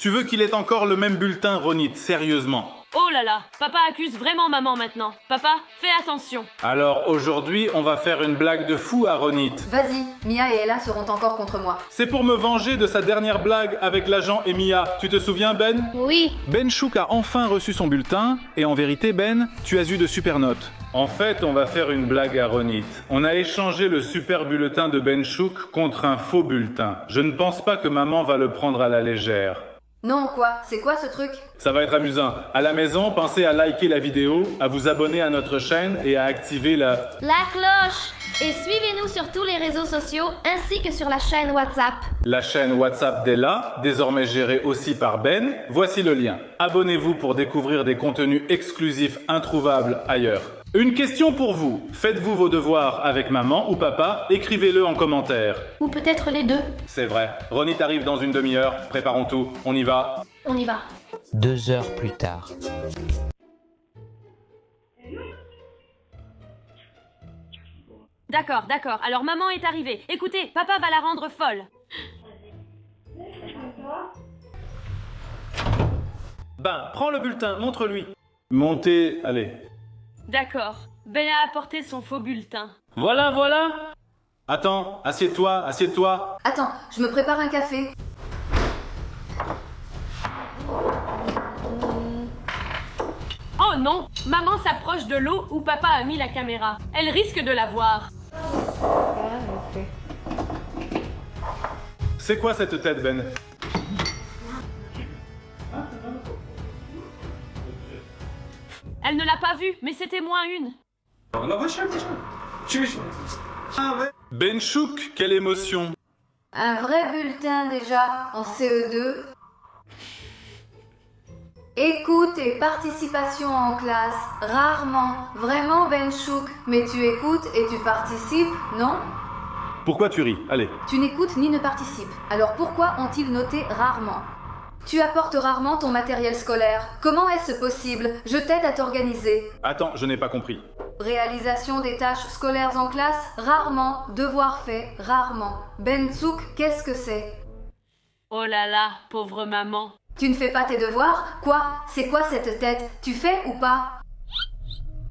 Tu veux qu'il ait encore le même bulletin, Ronit, sérieusement? Oh là là, papa accuse vraiment maman maintenant. Papa, fais attention. Alors aujourd'hui, on va faire une blague de fou à Ronit. Vas-y, Mia et Ella seront encore contre moi. C'est pour me venger de sa dernière blague avec l'agent et Mia. Tu te souviens, Ben? Oui. Ben Chouk a enfin reçu son bulletin, et en vérité, Ben, tu as eu de super notes. En fait, on va faire une blague à Ronit. On a échangé le super bulletin de Ben Chouk contre un faux bulletin. Je ne pense pas que maman va le prendre à la légère. Non, quoi? C'est quoi ce truc? Ça va être amusant. À la maison, pensez à liker la vidéo, à vous abonner à notre chaîne et à activer la cloche. Et suivez-nous sur tous les réseaux sociaux ainsi que sur la chaîne WhatsApp. La chaîne WhatsApp d'Ella, désormais gérée aussi par Ben. Voici le lien. Abonnez-vous pour découvrir des contenus exclusifs introuvables ailleurs. Une question pour vous. Faites-vous vos devoirs avec maman ou papa? Écrivez-le en commentaire. Ou peut-être les deux. C'est vrai. Ronit arrive dans une demi-heure. Préparons tout. On y va. On y va. 2 heures plus tard. D'accord, d'accord. Alors maman est arrivée. Écoutez, papa va la rendre folle. Ben, prends le bulletin, montre-lui. Montez, allez. D'accord. Ben a apporté son faux bulletin. Voilà, voilà. Attends, assieds-toi, assieds-toi. Attends, je me prépare un café. Oh non! Maman s'approche de l'eau où papa a mis la caméra. Elle risque de la voir. C'est quoi cette tête, Ben? Elle ne l'a pas vue, mais c'était moins une. Ben Chouk, quelle émotion. Un vrai bulletin déjà, en CE2. Écoute et participation en classe, rarement. Vraiment Ben Chouk, mais tu écoutes et tu participes, non? Pourquoi tu ris? Allez. Tu n'écoutes ni ne participes. Alors pourquoi ont-ils noté rarement? Tu apportes rarement ton matériel scolaire. Comment est-ce possible? Je t'aide à t'organiser. Attends, je n'ai pas compris. Réalisation des tâches scolaires en classe, rarement. Devoirs faits, rarement. Ben Chouk, qu'est-ce que c'est? Oh là là, pauvre maman. Tu ne fais pas tes devoirs? Quoi? C'est quoi cette tête? Tu fais ou pas?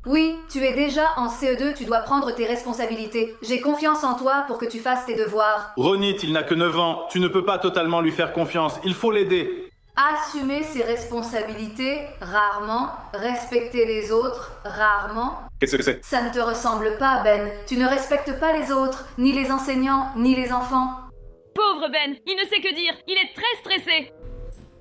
Oui, tu es déjà en CE2, tu dois prendre tes responsabilités. J'ai confiance en toi pour que tu fasses tes devoirs. Ronit, il n'a que 9 ans. Tu ne peux pas totalement lui faire confiance. Il faut l'aider. Assumer ses responsabilités, rarement. Respecter les autres, rarement. Qu'est-ce que c'est? Ça ne te ressemble pas, Ben. Tu ne respectes pas les autres, ni les enseignants, ni les enfants. Pauvre Ben, il ne sait que dire. Il est très stressé.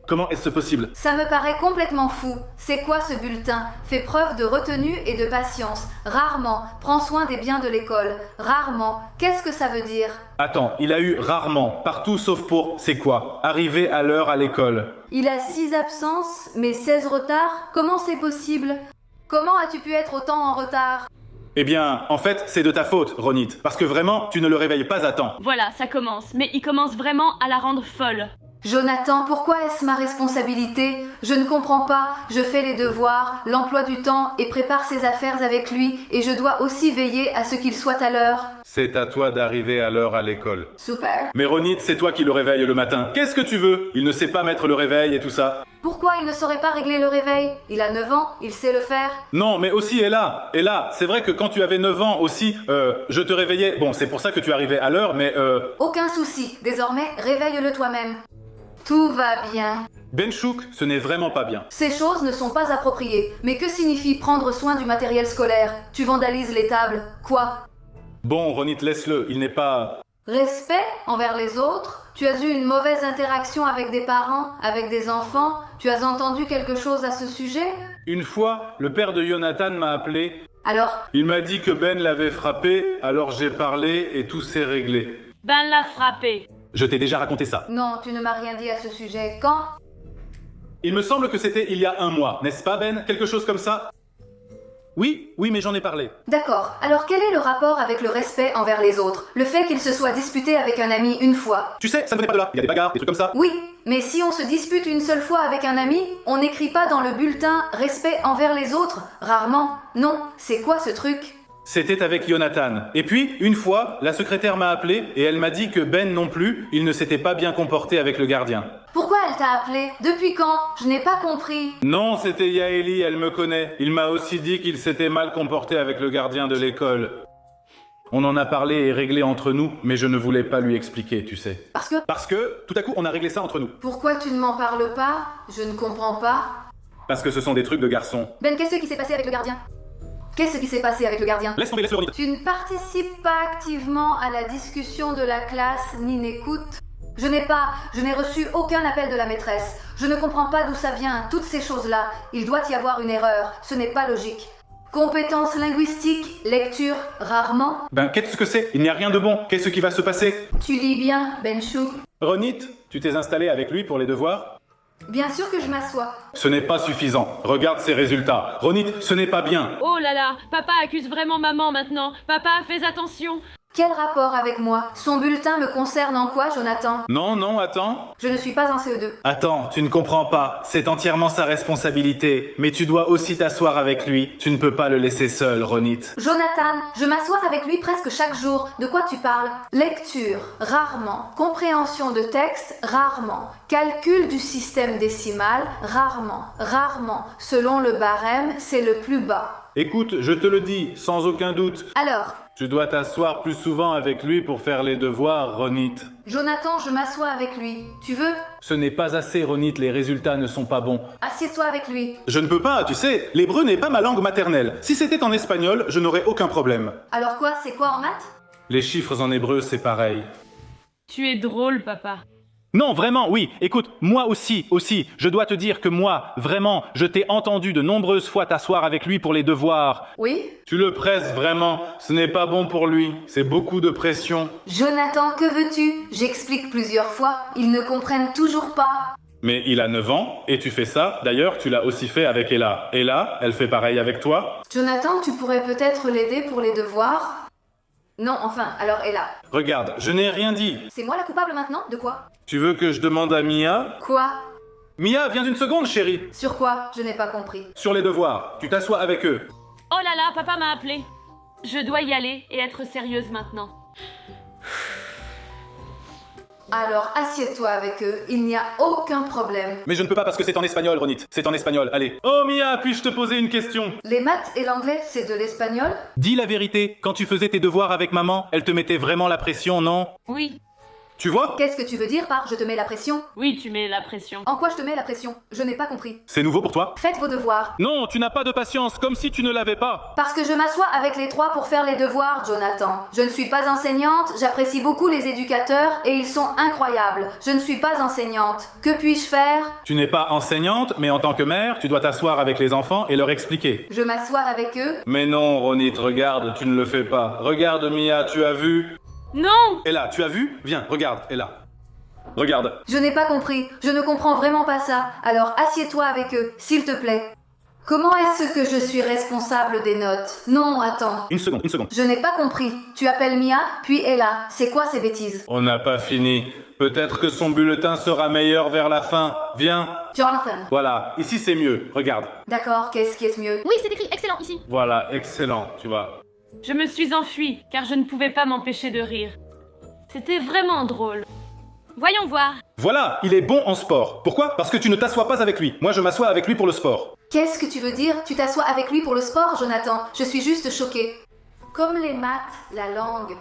Comment est-ce possible? Ça me paraît complètement fou. C'est quoi ce bulletin? Fais preuve de retenue et de patience. Rarement. Prends soin des biens de l'école. Rarement. Qu'est-ce que ça veut dire? Attends, il a eu rarement, partout sauf pour, c'est quoi? Arriver à l'heure à l'école. Il a 6 absences, mais 16 retards? Comment c'est possible? Comment as-tu pu être autant en retard? Eh bien, en fait, c'est de ta faute, Ronit. Parce que vraiment, tu ne le réveilles pas à temps. Voilà, ça commence. Mais il commence vraiment à la rendre folle. Jonathan, pourquoi est-ce ma responsabilité? Je ne comprends pas. Je fais les devoirs, l'emploi du temps et prépare ses affaires avec lui et je dois aussi veiller à ce qu'il soit à l'heure. C'est à toi d'arriver à l'heure à l'école. Super. Mais Ronit, c'est toi qui le réveille le matin. Qu'est-ce que tu veux? Il ne sait pas mettre le réveil et tout ça. Pourquoi il ne saurait pas régler le réveil? Il a 9 ans, il sait le faire. Non, mais aussi Ella. Ella, c'est vrai que quand tu avais 9 ans aussi, je te réveillais. Bon, c'est pour ça que tu arrivais à l'heure, mais Aucun souci. Désormais, réveille-le toi-même. Tout va bien. Ben Chouk, ce n'est vraiment pas bien. Ces choses ne sont pas appropriées. Mais que signifie prendre soin du matériel scolaire? Tu vandalises les tables. Quoi? Bon, Ronit, laisse-le. Il n'est pas... Respect envers les autres? Tu as eu une mauvaise interaction avec des parents, avec des enfants? Tu as entendu quelque chose à ce sujet? Une fois, le père de Jonathan m'a appelé. Alors, Il m'a dit que Ben l'avait frappé, alors j'ai parlé et tout s'est réglé. Ben l'a frappé. Je t'ai déjà raconté ça. non, tu ne m'as rien dit à ce sujet. Quand? Il me semble que c'était il y a 1 mois, n'est-ce pas Ben? Quelque chose comme ça? Oui, mais j'en ai parlé. D'accord. Alors quel est le rapport avec le respect envers les autres? Le fait qu'il se soit disputé avec un ami une fois? Tu sais, ça ne venait pas de là. Il y a des bagarres, des trucs comme ça. Oui, mais si on se dispute une seule fois avec un ami, on n'écrit pas dans le bulletin « respect envers les autres ». Rarement. Non, c'est quoi ce truc? C'était avec Jonathan. Et puis, une fois, la secrétaire m'a appelé et elle m'a dit que Ben non plus, il ne s'était pas bien comporté avec le gardien. Pourquoi elle t'a appelé? Depuis quand? Je n'ai pas compris. Non, c'était Yaeli, elle me connaît. Il m'a aussi dit qu'il s'était mal comporté avec le gardien de l'école. On en a parlé et réglé entre nous, mais je ne voulais pas lui expliquer, tu sais. Parce que, tout à coup, on a réglé ça entre nous. Pourquoi tu ne m'en parles pas? Je ne comprends pas. Parce que ce sont des trucs de garçons. Ben, qu'est-ce qui s'est passé avec le gardien? Qu'est-ce qui s'est passé avec le gardien? Laisse tomber, laisse-le Ronit. Tu ne participes pas activement à la discussion de la classe, ni n'écoutes. Je n'ai reçu aucun appel de la maîtresse. Je ne comprends pas d'où ça vient, toutes ces choses-là. Il doit y avoir une erreur, ce n'est pas logique. Compétences linguistiques, lecture, rarement. Ben, qu'est-ce que c'est? Il n'y a rien de bon. Qu'est-ce qui va se passer? Tu lis bien, Benchou? Ronit, tu t'es installé avec lui pour les devoirs? Bien sûr que je m'assois. Ce n'est pas suffisant. Regarde ses résultats. Ronit, ce n'est pas bien. Oh là là, papa accuse vraiment maman maintenant. Papa, fais attention. Quel rapport avec moi? Son bulletin me concerne en quoi, Jonathan? Non, attends. Je ne suis pas en CE2. Attends, tu ne comprends pas. C'est entièrement sa responsabilité. Mais tu dois aussi t'asseoir avec lui. Tu ne peux pas le laisser seul, Ronit. Jonathan, je m'assois avec lui presque chaque jour. De quoi tu parles? Lecture, rarement. Compréhension de texte, rarement. Calcul du système décimal, rarement. Rarement. Selon le barème, c'est le plus bas. Écoute, je te le dis, sans aucun doute. Alors, Tu dois t'asseoir plus souvent avec lui pour faire les devoirs, Ronit. Jonathan, je m'assois avec lui. Tu veux? Ce n'est pas assez, Ronit, les résultats ne sont pas bons. Assieds-toi avec lui. Je ne peux pas, tu sais, l'hébreu n'est pas ma langue maternelle. Si c'était en espagnol, je n'aurais aucun problème. Alors quoi, c'est quoi en maths? Les chiffres en hébreu, c'est pareil. Tu es drôle, papa. Non, vraiment, oui. Écoute, moi aussi, je dois te dire que moi, vraiment, je t'ai entendu de nombreuses fois t'asseoir avec lui pour les devoirs. Oui? Tu le presses vraiment. Ce n'est pas bon pour lui. C'est beaucoup de pression. Jonathan, que veux-tu? J'explique plusieurs fois. Ils ne comprennent toujours pas. Mais il a 9 ans, et tu fais ça. D'ailleurs, tu l'as aussi fait avec Ella. Ella, elle fait pareil avec toi. Jonathan, tu pourrais peut-être l'aider pour les devoirs? Non, enfin, alors elle là. Regarde, je n'ai rien dit. C'est moi la coupable maintenant? De quoi? Tu veux que je demande à Mia? Quoi? Mia, viens une seconde, chérie. Sur quoi? Je n'ai pas compris. Sur les devoirs. Tu t'assois avec eux. Oh là là, papa m'a appelé. Je dois y aller et être sérieuse maintenant. Alors, assieds-toi avec eux, il n'y a aucun problème. Mais je ne peux pas parce que c'est en espagnol, Ronit. C'est en espagnol, allez. Oh Mia, puis-je te poser une question? Les maths et l'anglais, c'est de l'espagnol? Dis la vérité, quand tu faisais tes devoirs avec maman, elle te mettait vraiment la pression, non? Oui, Tu vois? Qu'est-ce que tu veux dire par « je te mets la pression » ? oui, tu mets la pression. En quoi je te mets la pression? Je n'ai pas compris. C'est nouveau pour toi? Faites vos devoirs. Non, tu n'as pas de patience, comme si tu ne l'avais pas. Parce que je m'assois avec les trois pour faire les devoirs, Jonathan. Je ne suis pas enseignante, j'apprécie beaucoup les éducateurs et ils sont incroyables. Je ne suis pas enseignante. Que puis-je faire? Tu n'es pas enseignante, mais en tant que mère, tu dois t'asseoir avec les enfants et leur expliquer. Je m'assois avec eux. Mais non, Ronit, regarde, tu ne le fais pas. Regarde, Mia, tu as vu? Non! Ella, tu as vu? Viens, regarde, Ella. Regarde. Je n'ai pas compris. Je ne comprends vraiment pas ça. Alors assieds-toi avec eux, s'il te plaît. Comment est-ce que je suis responsable des notes? Non, attends. Une seconde. Je n'ai pas compris. Tu appelles Mia, puis Ella. C'est quoi ces bêtises? On n'a pas fini. Peut-être que son bulletin sera meilleur vers la fin. Viens. Jonathan. Voilà, ici c'est mieux. Regarde. D'accord, qu'est-ce qui est mieux? Oui, c'est écrit excellent ici. Voilà, excellent, tu vois. Je me suis enfuie car je ne pouvais pas m'empêcher de rire. C'était vraiment drôle. Voyons voir. Voilà, il est bon en sport. Pourquoi? Parce que tu ne t'assois pas avec lui. Moi, je m'assois avec lui pour le sport. Qu'est-ce que tu veux dire? Tu t'assois avec lui pour le sport, Jonathan? Je suis juste choquée. Comme les maths, la langue.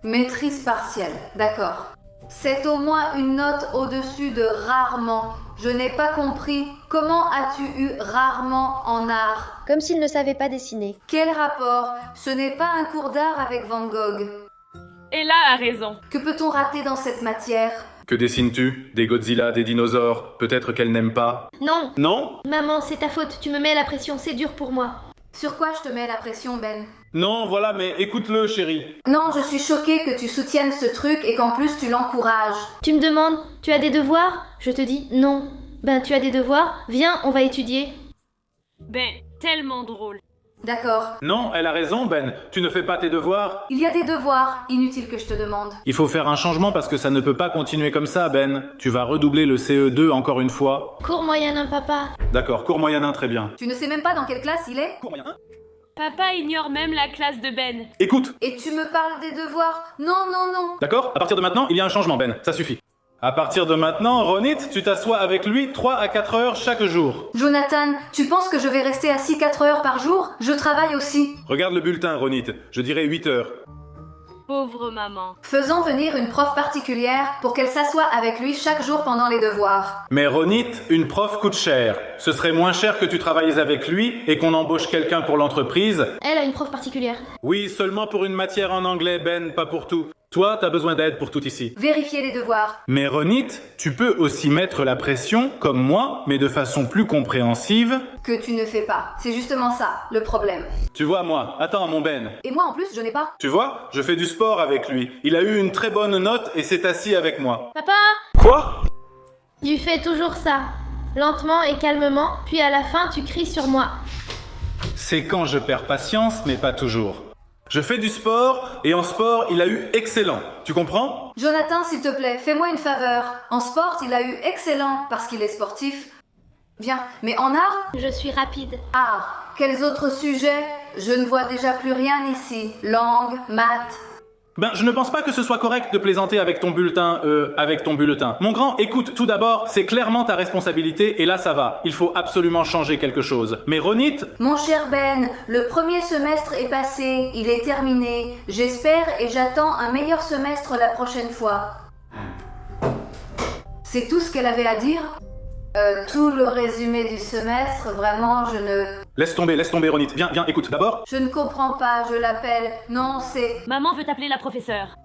Maîtrise partielle, d'accord. C'est au moins une note au-dessus de rarement. Je n'ai pas compris. Comment as-tu eu rarement en art? Comme s'il ne savait pas dessiner. Quel rapport? Ce n'est pas un cours d'art avec Van Gogh. Ella a raison. Que peut-on rater dans cette matière? Que dessines-tu? Des Godzilla, des dinosaures? Peut-être qu'elle n'aime pas? Non, Non? maman, c'est ta faute, tu me mets la pression, c'est dur pour moi. Sur quoi je te mets la pression, Ben? Non, voilà, mais écoute-le, chérie. Non, je suis choquée que tu soutiennes ce truc et qu'en plus tu l'encourages. Tu me demandes, tu as des devoirs? Je te dis non. Ben, tu as des devoirs? Viens, on va étudier. Ben, tellement drôle. D'accord. Non, elle a raison, Ben. Tu ne fais pas tes devoirs. Il y a des devoirs, inutile que je te demande. Il faut faire un changement parce que ça ne peut pas continuer comme ça, Ben. Tu vas redoubler le CE2 encore une fois. Cours moyen, papa. D'accord, cours moyen 1, très bien. Tu ne sais même pas dans quelle classe il est? Cours moyen 1? Papa ignore même la classe de Ben. Écoute, Et tu me parles des devoirs? Non, non, non. d'accord? À partir de maintenant, il y a un changement, Ben. Ça suffit. À partir de maintenant, Ronit, tu t'assois avec lui 3 à 4 heures chaque jour. Jonathan, tu penses que je vais rester assis 4 heures par jour? Je travaille aussi. Regarde le bulletin, Ronit. Je dirais 8 heures. Pauvre maman. Faisons venir une prof particulière pour qu'elle s'assoie avec lui chaque jour pendant les devoirs. Mais Ronit, une prof coûte cher. Ce serait moins cher que tu travailles avec lui et qu'on embauche quelqu'un pour l'entreprise. Elle a une prof particulière. Oui, seulement pour une matière en anglais, Ben, pas pour tout. Toi, t'as besoin d'aide pour tout ici. Vérifier les devoirs. Mais Ronit, tu peux aussi mettre la pression, comme moi, mais de façon plus compréhensive. Que tu ne fais pas. C'est justement ça, le problème. Tu vois, moi, attends, mon Ben. Et moi en plus, je n'ai pas. Tu vois, je fais du sport avec lui. Il a eu une très bonne note et s'est assis avec moi. Papa, Quoi? tu fais toujours ça. Lentement et calmement, puis à la fin, tu cries sur moi. C'est quand je perds patience, mais pas toujours. Je fais du sport, et en sport, il a eu excellent. Tu comprends? Jonathan, s'il te plaît, fais-moi une faveur. En sport, il a eu excellent parce qu'il est sportif. Bien, mais en art? Je suis rapide. Art. Quels autres sujets? Je ne vois déjà plus rien ici. Langue, maths. Ben, je ne pense pas que ce soit correct de plaisanter avec ton bulletin, Mon grand, écoute, tout d'abord, c'est clairement ta responsabilité, et là ça va. Il faut absolument changer quelque chose. Mais Ronit, Mon cher Ben, le premier semestre est passé, il est terminé. J'espère et j'attends un meilleur semestre la prochaine fois. C'est tout ce qu'elle avait à dire? Tout le résumé du semestre, vraiment, je ne... laisse tomber, Ronit. Viens, écoute, d'abord. Je ne comprends pas, je l'appelle. Non, Maman veut appeler la professeure.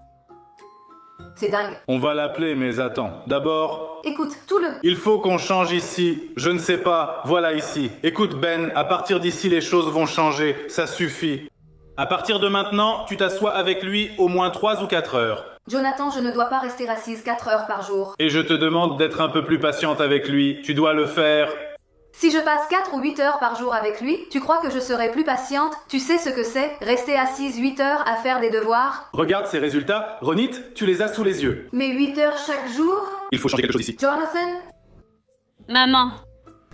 c'est dingue. On va l'appeler, mais attends. D'abord, Écoute, tout le... il faut qu'on change ici. Je ne sais pas, voilà ici. Écoute, Ben, à partir d'ici, les choses vont changer. Ça suffit. À partir de maintenant, tu t'assois avec lui au moins 3 ou 4 heures. Jonathan, je ne dois pas rester assise 4 heures par jour. Et je te demande d'être un peu plus patiente avec lui. Tu dois le faire. Si je passe 4 ou 8 heures par jour avec lui, tu crois que je serai plus patiente? Tu sais ce que c'est, rester assise 8 heures à faire des devoirs? Regarde ces résultats. Ronit, tu les as sous les yeux. Mais 8 heures chaque jour? Il faut changer quelque chose ici. Jonathan, Maman.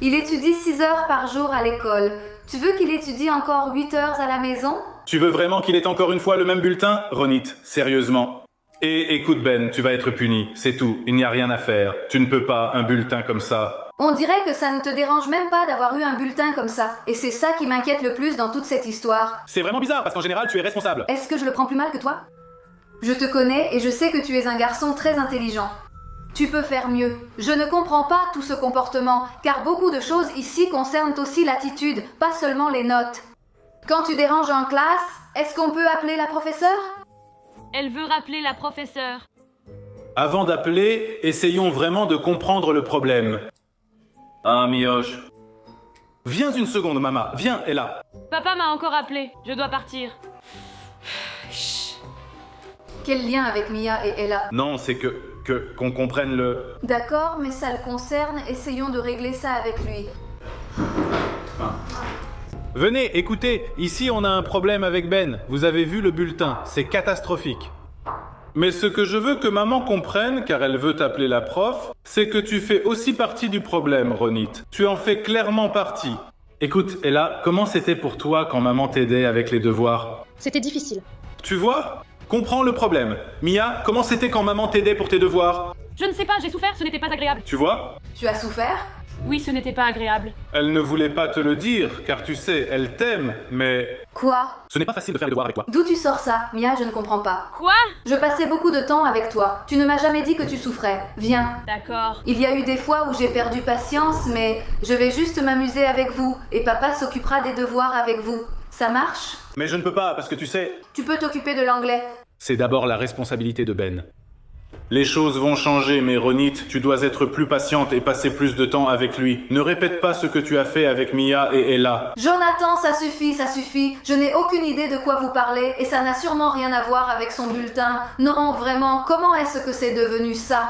il étudie 6 heures par jour à l'école. Tu veux qu'il étudie encore 8 heures à la maison? Tu veux vraiment qu'il ait encore une fois le même bulletin? Ronit, sérieusement. Et écoute Ben, tu vas être puni, c'est tout, il n'y a rien à faire. Tu ne peux pas, un bulletin comme ça. On dirait que ça ne te dérange même pas d'avoir eu un bulletin comme ça. Et c'est ça qui m'inquiète le plus dans toute cette histoire. C'est vraiment bizarre, parce qu'en général, tu es responsable. Est-ce que je le prends plus mal que toi? Je te connais et je sais que tu es un garçon très intelligent. Tu peux faire mieux. Je ne comprends pas tout ce comportement, car beaucoup de choses ici concernent aussi l'attitude, pas seulement les notes. Quand tu déranges en classe, est-ce qu'on peut appeler la professeure? Elle veut rappeler la professeure. Avant d'appeler, essayons vraiment de comprendre le problème. Ah, Mioche. Viens une seconde, maman. Viens, elle est là. Papa m'a encore appelé. Je dois partir. Quel lien avec Mia et Ella? Non, c'est qu'on comprenne le... D'accord, mais ça le concerne, essayons de régler ça avec lui. Venez, écoutez, ici on a un problème avec Ben. Vous avez vu le bulletin, c'est catastrophique. Mais ce que je veux que maman comprenne, car elle veut t'appeler la prof, c'est que tu fais aussi partie du problème, Ronit. Tu en fais clairement partie. Écoute, Ella, comment c'était pour toi quand maman t'aidait avec les devoirs? C'était difficile. Tu vois? Comprends le problème. Mia, comment c'était quand maman t'aidait pour tes devoirs? Je ne sais pas, j'ai souffert, ce n'était pas agréable. Tu vois? Tu as souffert? Oui, ce n'était pas agréable. Elle ne voulait pas te le dire, car tu sais, elle t'aime, mais... Quoi? Ce n'est pas facile de faire les devoirs avec toi. D'où tu sors ça? Mia, je ne comprends pas. Quoi? Je passais beaucoup de temps avec toi. Tu ne m'as jamais dit que tu souffrais. Viens. D'accord. Il y a eu des fois où j'ai perdu patience, mais je vais juste m'amuser avec vous, et papa s'occupera des devoirs avec vous. Ça marche? Mais je ne peux pas, parce que tu sais... Tu peux t'occuper de l'anglais. C'est d'abord la responsabilité de Ben. Les choses vont changer, mais Ronit, tu dois être plus patiente et passer plus de temps avec lui. Ne répète pas ce que tu as fait avec Mia et Ella. Jonathan, ça suffit, ça suffit. Je n'ai aucune idée de quoi vous parlez, et ça n'a sûrement rien à voir avec son bulletin. Non, vraiment, comment est-ce que c'est devenu ça?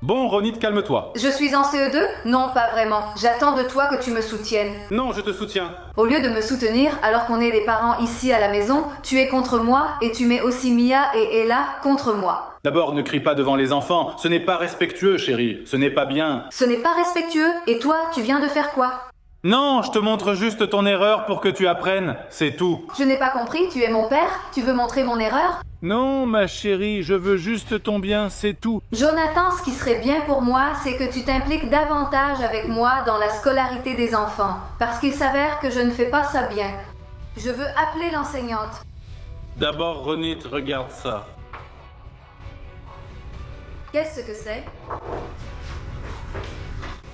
Bon, Ronit, calme-toi. Je suis en CE2? Non, pas vraiment. J'attends de toi que tu me soutiennes. Non, je te soutiens. Au lieu de me soutenir, alors qu'on est des parents ici à la maison, tu es contre moi et tu mets aussi Mia et Ella contre moi. D'abord, ne crie pas devant les enfants. Ce n'est pas respectueux, chérie. Ce n'est pas bien. Ce n'est pas respectueux, et toi, tu viens de faire quoi? Non, je te montre juste ton erreur pour que tu apprennes, c'est tout. Je n'ai pas compris, tu es mon père? Tu veux montrer mon erreur? Non, ma chérie, je veux juste ton bien, c'est tout. Jonathan, ce qui serait bien pour moi, c'est que tu t'impliques davantage avec moi dans la scolarité des enfants, parce qu'il s'avère que je ne fais pas ça bien. Je veux appeler l'enseignante. D'abord, Ronit, regarde ça. Qu'est-ce que c'est?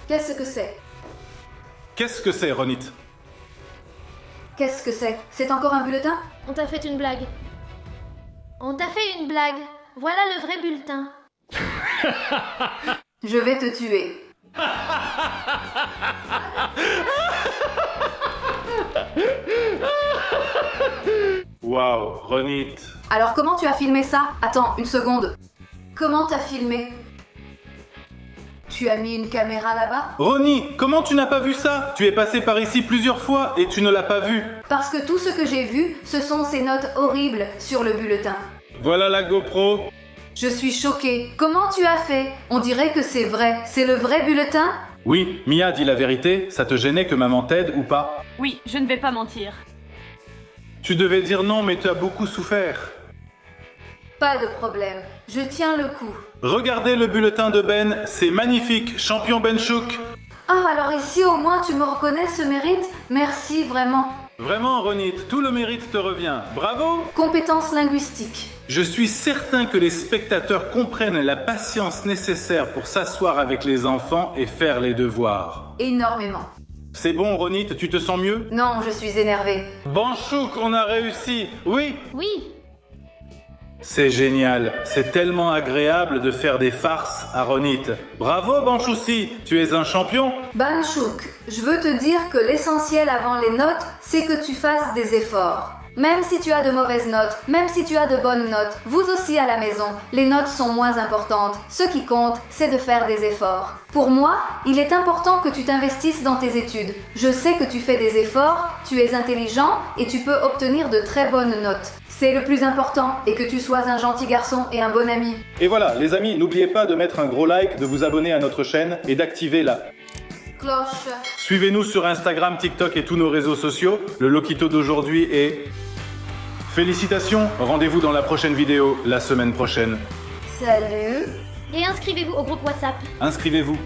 Qu'est-ce que c'est? Qu'est-ce que c'est, Ronit? Qu'est-ce que c'est? C'est encore un bulletin? On t'a fait une blague. On t'a fait une blague. Voilà le vrai bulletin. Je vais te tuer. Waouh, Ronit. Alors comment tu as filmé ça? Attends, une seconde. Comment t'as filmé? Tu as mis une caméra là-bas? Ronnie, comment tu n'as pas vu ça? Tu es passé par ici plusieurs fois et tu ne l'as pas vu. Parce que tout ce que j'ai vu, ce sont ces notes horribles sur le bulletin. Voilà la GoPro. Je suis choquée. Comment tu as fait? On dirait que c'est vrai. C'est le vrai bulletin? Oui, Mia, dis la vérité, ça te gênait que maman t'aide ou pas? Oui, je ne vais pas mentir. Tu devais dire non, mais tu as beaucoup souffert. Pas de problème. Je tiens le coup. Regardez le bulletin de Ben, c'est magnifique, champion Ben Chouk. Ah, alors ici au moins tu me reconnais ce mérite? Merci vraiment. Vraiment, Ronit, tout le mérite te revient. Bravo! Compétences linguistiques. Je suis certain que les spectateurs comprennent la patience nécessaire pour s'asseoir avec les enfants et faire les devoirs. Énormément. C'est bon, Ronit, tu te sens mieux? Non, je suis énervée. Ben Chouk, on a réussi! Oui! Oui. C'est génial, c'est tellement agréable de faire des farces à Ronit. Bravo Banchoussi, tu es un champion. Banchouk, je veux te dire que l'essentiel avant les notes, c'est que tu fasses des efforts. Même si tu as de mauvaises notes, même si tu as de bonnes notes, vous aussi à la maison, les notes sont moins importantes. Ce qui compte, c'est de faire des efforts. Pour moi, il est important que tu t'investisses dans tes études. Je sais que tu fais des efforts, tu es intelligent et tu peux obtenir de très bonnes notes. C'est le plus important, et que tu sois un gentil garçon et un bon ami. Et voilà, les amis, n'oubliez pas de mettre un gros like, de vous abonner à notre chaîne et d'activer la Cloche. Suivez-nous sur Instagram, TikTok et tous nos réseaux sociaux. Le Lokito d'aujourd'hui est... Félicitations, rendez-vous dans la prochaine vidéo, la semaine prochaine. Salut. Et inscrivez-vous au groupe WhatsApp. Inscrivez-vous.